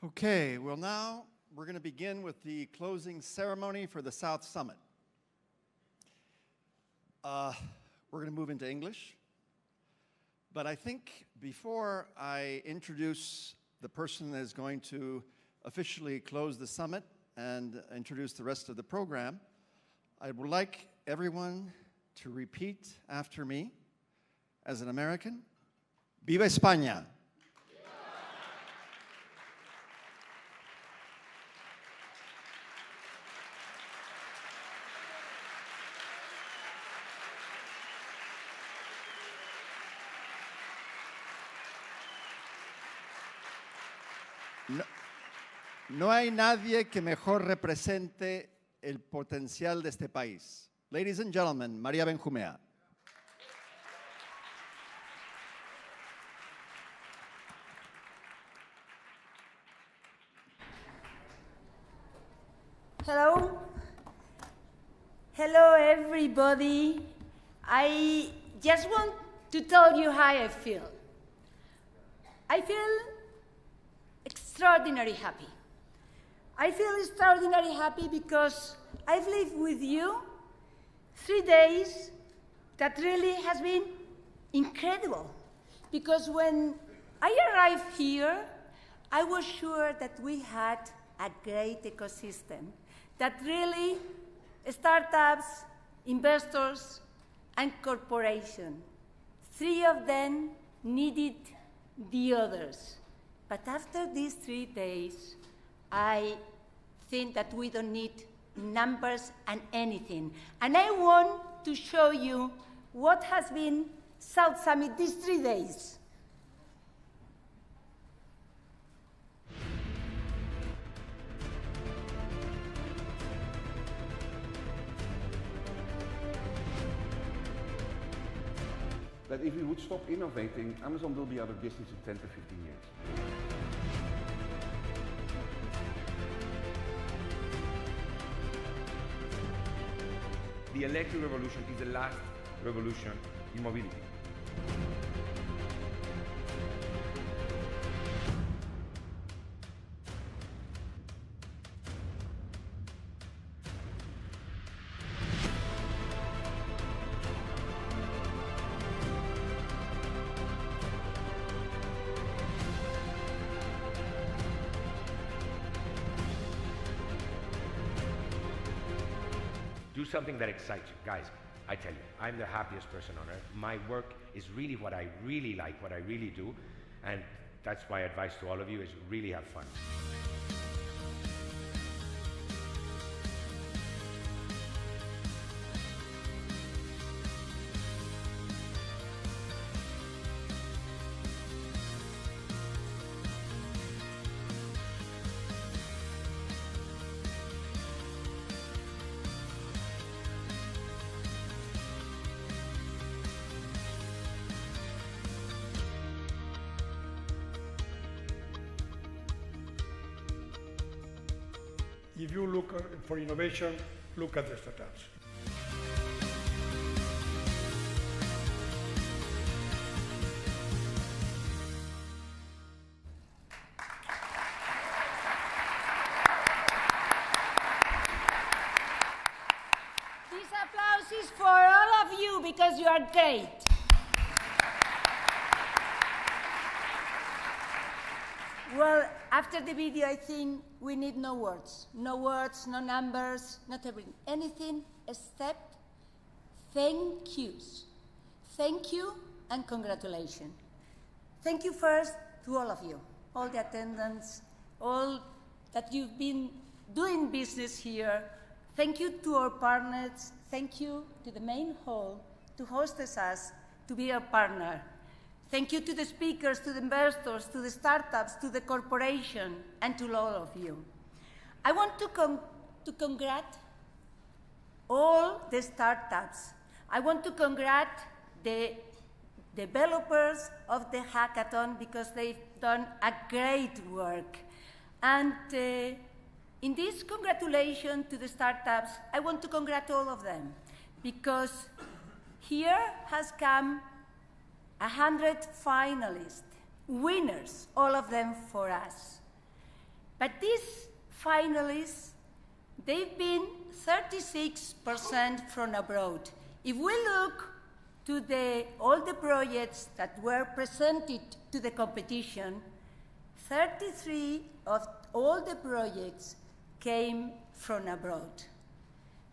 Okay, well now we're going to begin with the closing ceremony for the South Summit. We're going to move into English, but I think before I introduce the person that is going to officially close the summit and introduce the rest of the program, I would like everyone to repeat after me as an American. Viva España! No hay nadie que mejor represente el potencial de este país. Ladies and gentlemen, María Benjumea. Hello. Hello, everybody. I just want to tell you how I feel. I feel extraordinarily happy. I feel extraordinarily happy because I've lived with you 3 days that really has been incredible. Because when I arrived here, I was sure that we had a great ecosystem, that really startups, investors, and corporations, 3 of them needed the others. But after these 3 days, I think that we don't need numbers and anything. And I want to show you what has been South Summit these 3 days. That if we would stop innovating, Amazon will be out of business in 10 to 15 years. The electric revolution is the last revolution in mobility. Do something that excites you. Guys, I tell you, I'm the happiest person on earth. My work is really what I really like, what I really do. And that's my advice to all of you is really have fun. If you look for innovation, look at the startups. This applause is for all of you because you are great. Well, after the video, I think we need no words. No words, no numbers, not everything. Anything except thank yous. Thank you and congratulations. Thank you first to all of you, all the attendants, all that you've been doing business here. Thank you to our partners. Thank you to the main hall to host us, to be our partner. Thank you to the speakers, to the investors, to the startups, to the corporation, and to all of you. I want to congratulate all the startups. I want to congratulate the developers of the hackathon because they've done a great work. And in this congratulation to the startups, I want to congratulate all of them because here has come 100 finalists, winners, all of them for us. But these finalists, they've been 36% from abroad. If we look to all the projects that were presented to the competition, 33 of all the projects came from abroad.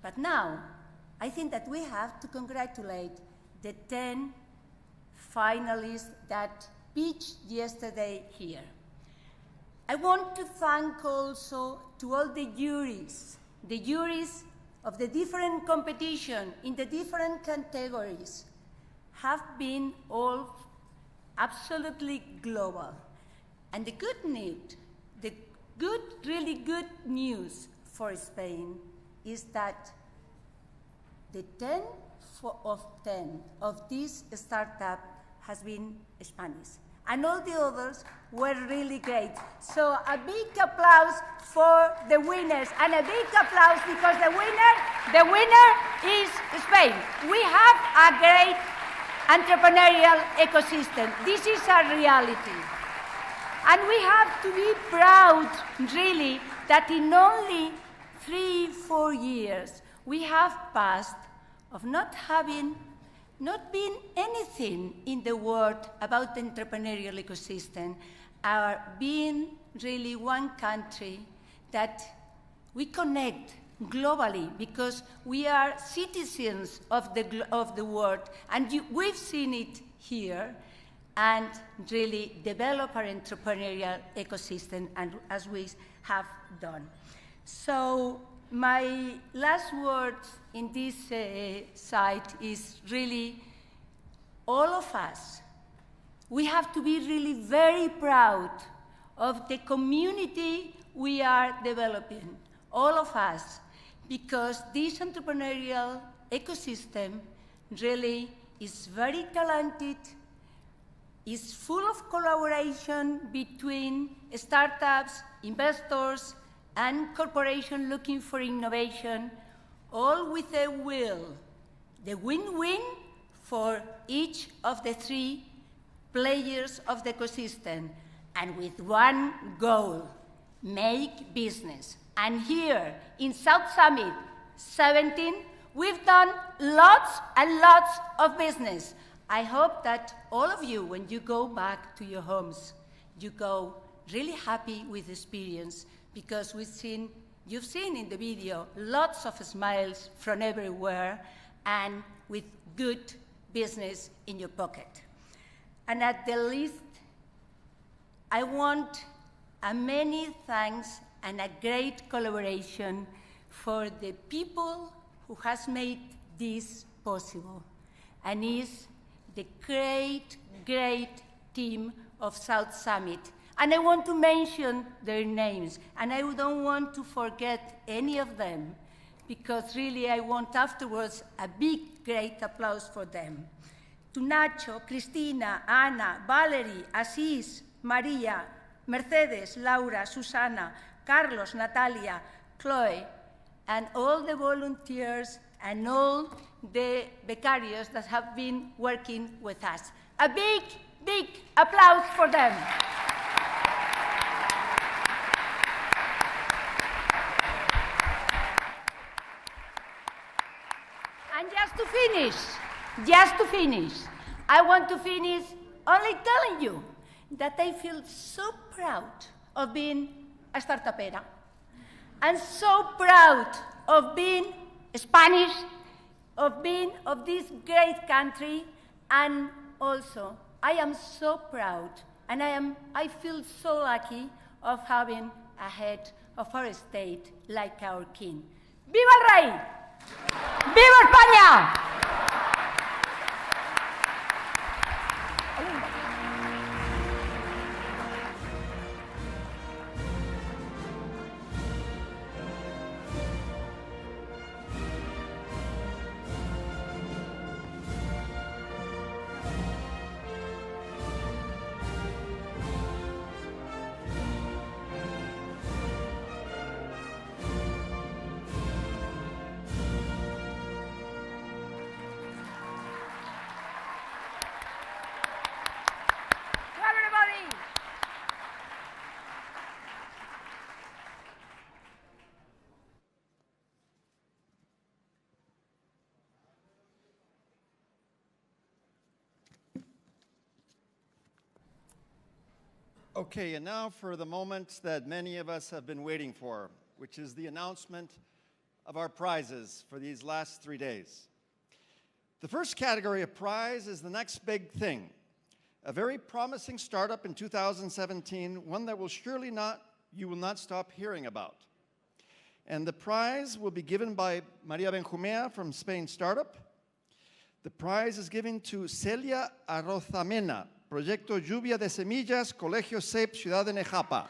But now, I think that we have to congratulate the 10 finalists that pitched yesterday here. I want to thank also to all the juries of the different competition in the different categories have been all absolutely global. And the good news, really good news for Spain is that the 10 of this startup has been Spanish. And all the others were really great. So a big applause for the winners, and a big applause because the winner is Spain. We have a great entrepreneurial ecosystem. This is a reality. And we have to be proud, really, that in only 3-4 years, we have passed of not being anything in the world about the entrepreneurial ecosystem, are being really one country that we connect globally because we are citizens of the world, and we've seen it here, and really develop our entrepreneurial ecosystem, and as we have done. So my last words in this site is really all of us. We have to be really very proud of the community we are developing, all of us, because this entrepreneurial ecosystem really is very talented, is full of collaboration between startups, investors, and corporations looking for innovation, all with a will, the win-win for each of the 3 players of the ecosystem, and with one goal, make business. And here in South Summit 17, we've done lots and lots of business. I hope that all of you, when you go back to your homes, you go really happy with the experience, because you've seen in the video lots of smiles from everywhere and with good business in your pocket. And at the least, I want a many thanks and a great collaboration for the people who has made this possible, and is the great, great team of South Summit. And I want to mention their names, and I don't want to forget any of them, because really I want afterwards a big, great applause for them. To Nacho, Cristina, Ana, Valerie, Asís, Maria, Mercedes, Laura, Susana, Carlos, Natalia, Chloe, and all the volunteers and all the becarios that have been working with us. A big, big applause for them. And just to finish, I want to finish only telling you that I feel so proud of being a startupera, and so proud of being Spanish, of being of this great country, and also I am so proud, and I feel so lucky of having a head of our state like our king. ¡Viva el rey! ¡Viva España! Okay, and now for the moment that many of us have been waiting for, which is the announcement of our prizes for these last 3 days. The first category of prize is the next big thing, a very promising startup in 2017, one that you will not stop hearing about. And the prize will be given by Maria Benjumea from Spain Startup. The prize is given to Celia Arrozamena, Proyecto Lluvia de Semillas, Colegio CEP, Ciudad de Nejapa.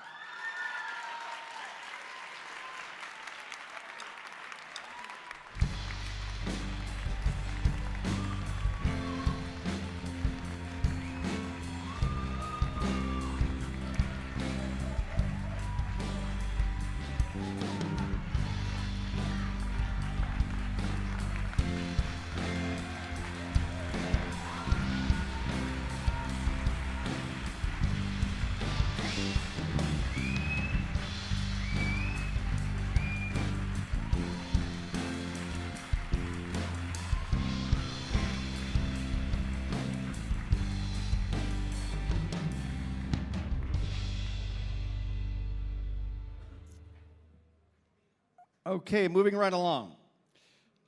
Okay, moving right along.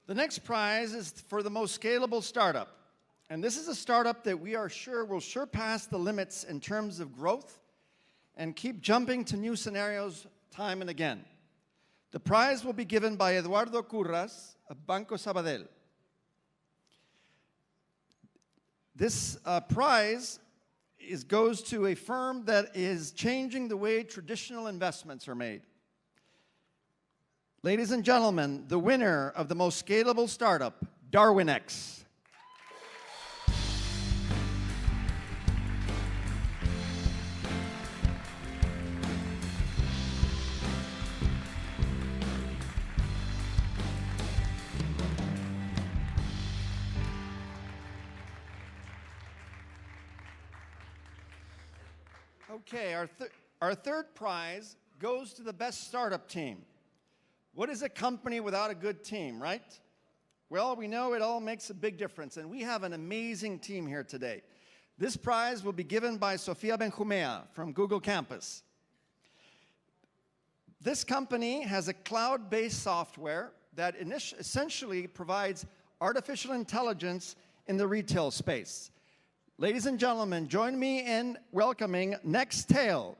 The next prize is for the most scalable startup. And this is a startup that we are sure will surpass the limits in terms of growth and keep jumping to new scenarios time and again. The prize will be given by Eduardo Curras of Banco Sabadell. This prize goes to a firm that is changing the way traditional investments are made. Ladies and gentlemen, the winner of the most scalable startup, DarwinX. Okay, our third prize goes to the best startup team. What is a company without a good team, right? Well, we know it all makes a big difference, and we have an amazing team here today. This prize will be given by Sofia Benjumea from Google Campus. This company has a cloud-based software that essentially provides artificial intelligence in the retail space. Ladies and gentlemen, join me in welcoming Nextail.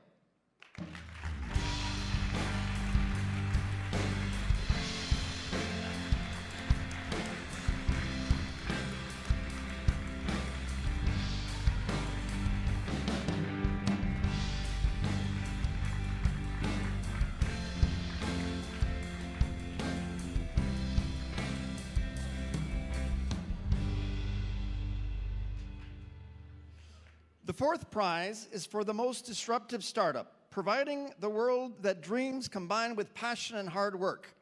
The fourth prize is for the most disruptive startup, providing the world that dreams combined with passion and hard work,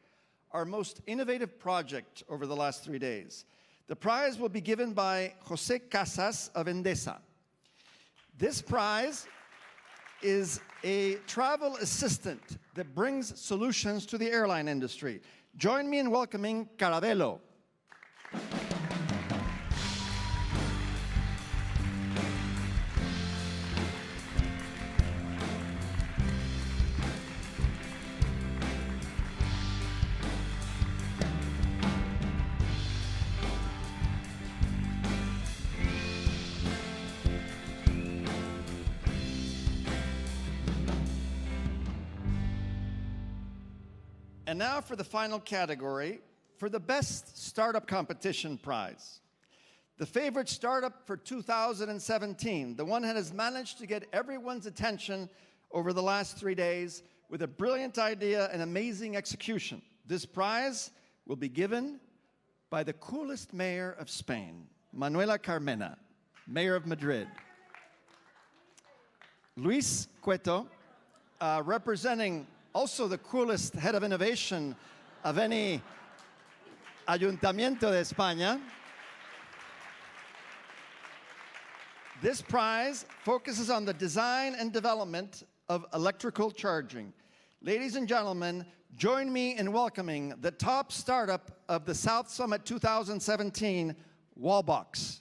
our most innovative project over the last 3 days. The prize will be given by Jose Casas of Endesa. This prize is a travel assistant that brings solutions to the airline industry. Join me in welcoming Caravelo. And now for the final category, for the Best Startup Competition Prize. The favorite startup for 2017, the one that has managed to get everyone's attention over the last 3 days with a brilliant idea and amazing execution. This prize will be given by the coolest mayor of Spain, Manuela Carmena, Mayor of Madrid. Luis Cueto, representing also the coolest head of innovation of any Ayuntamiento de España. This prize focuses on the design and development of electrical charging. Ladies and gentlemen, join me in welcoming the top startup of the South Summit 2017, Wallbox.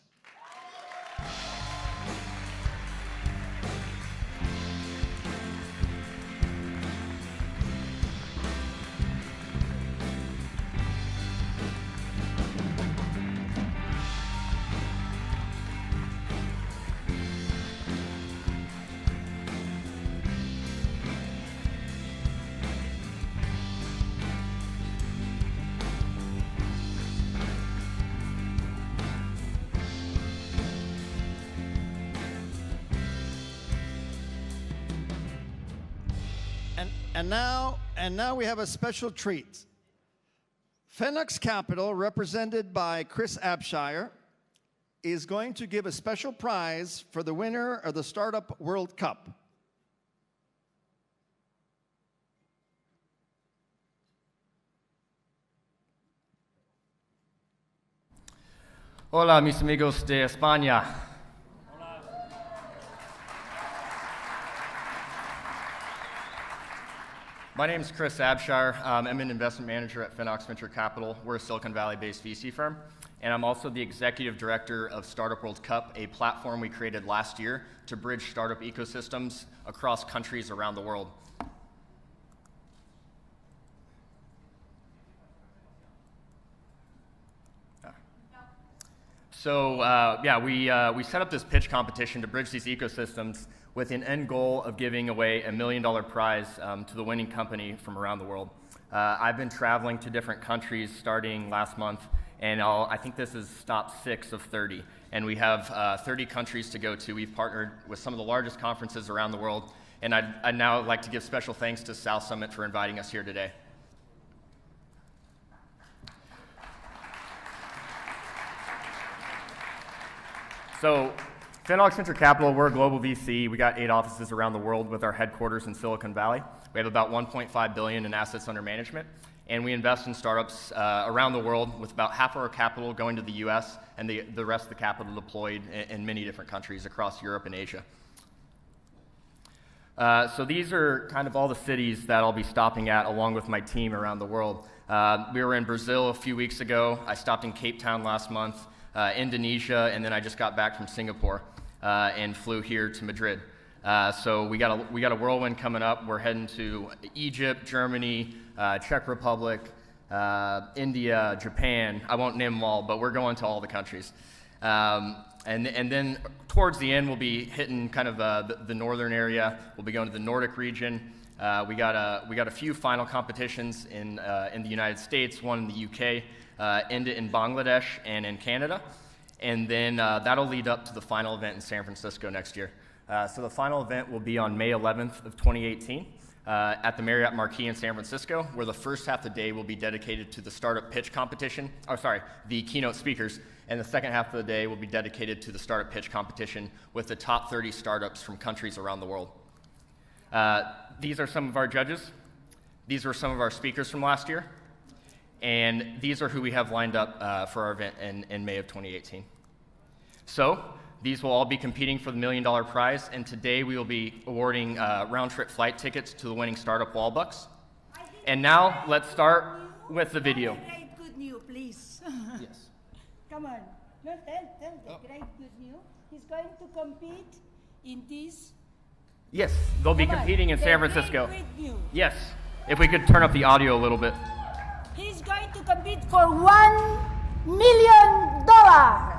And now we have a special treat. Fennox Capital, represented by Chris Abshire, is going to give a special prize for the winner of the Startup World Cup. Hola, mis amigos de España. My name is Chris Abshire. I'm an investment manager at Fennox Venture Capital. We're a Silicon Valley-based VC firm. And I'm also the executive director of Startup World Cup, a platform we created last year to bridge startup ecosystems across countries around the world. We set up this pitch competition to bridge these ecosystems with an end goal of giving away $1 million prize to the winning company from around the world. I've been traveling to different countries starting last month, and I think this is stop 6 of 30. And we have 30 countries to go to. We've partnered with some of the largest conferences around the world, and I'd now like to give special thanks to South Summit for inviting us here today. So, Fennox Venture Capital, we're a global VC. We got 8 offices around the world with our headquarters in Silicon Valley. We have about $1.5 billion in assets under management, and we invest in startups around the world with about half of our capital going to the US and the rest of the capital deployed in many different countries across Europe and Asia. So these are kind of all the cities that I'll be stopping at along with my team around the world. We were in Brazil a few weeks ago. I stopped in Cape Town last month, Indonesia, and then I just got back from Singapore and flew here to Madrid. So we got a whirlwind coming up. We're heading to Egypt, Germany, Czech Republic, India, Japan. I won't name them all, but we're going to all the countries. And then towards the end, we'll be hitting kind of the northern area. We'll be going to the Nordic region. We got a few final competitions in the United States, one in the UK, India, in Bangladesh, and in Canada. And then that'll lead up to the final event in San Francisco next year. So the final event will be on May 11th of 2018 at the Marriott Marquis in San Francisco, where the first half of the day will be dedicated to the startup pitch competition, the keynote speakers, and the second half of the day will be dedicated to the startup pitch competition with the top 30 startups from countries around the world. These are some of our judges. These were some of our speakers from last year. And these are who we have lined up for our event in May of 2018. So these will all be competing for the $1 million prize, and today we will be awarding round-trip flight tickets to the winning startup Wallbucks. And now let's start with the video. Great good news, please. Yes. Come on. No, tell the great good news. He's going to compete in this. Yes, they'll be Come on. competing in The San Francisco. great news. Yes, if we could turn up the audio a little bit. He's going to compete for $1 million.